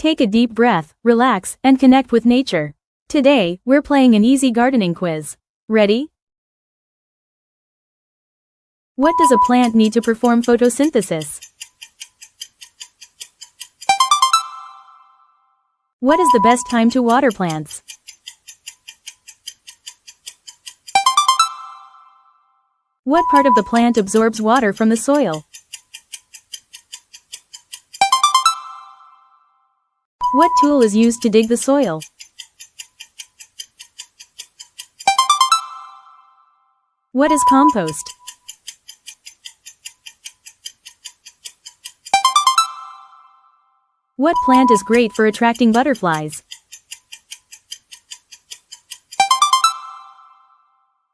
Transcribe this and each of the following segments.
Take a deep breath, relax, and connect with nature. Today, we're playing an easy gardening quiz. Ready? What does a plant need to perform photosynthesis? What is the best time to water plants? What part of the plant absorbs water from the soil? What tool is used to dig the soil? What is compost? What plant is great for attracting butterflies?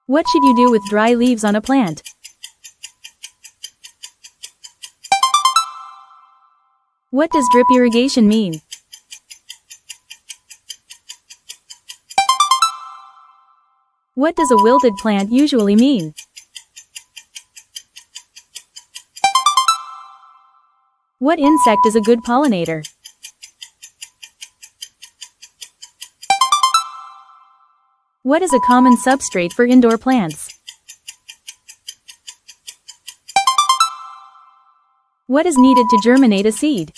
What should you do with dry leaves on a plant? What does drip irrigation mean? What does a wilted plant usually mean? What insect is a good pollinator? What is a common substrate for indoor plants? What is needed to germinate a seed?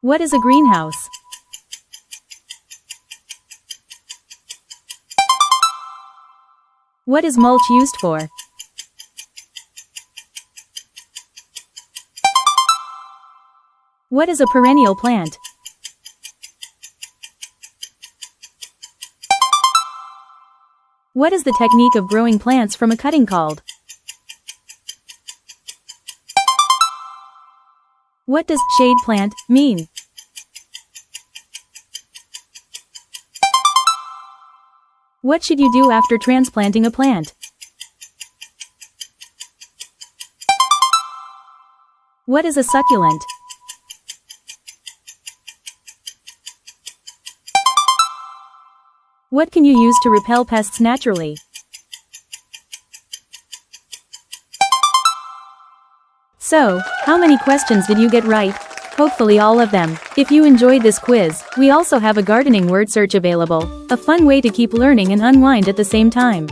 What is a greenhouse? What is mulch used for? What is a perennial plant? What is the technique of growing plants from a cutting called? What does shade plant mean? What should you do after transplanting a plant? What is a succulent? What can you use to repel pests naturally? So, how many questions did you get right? Hopefully all of them. If you enjoyed this quiz, we also have a gardening word search available, a fun way to keep learning and unwind at the same time.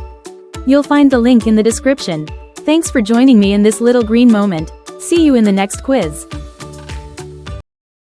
You'll find the link in the description. Thanks for joining me in this little green moment. See you in the next quiz.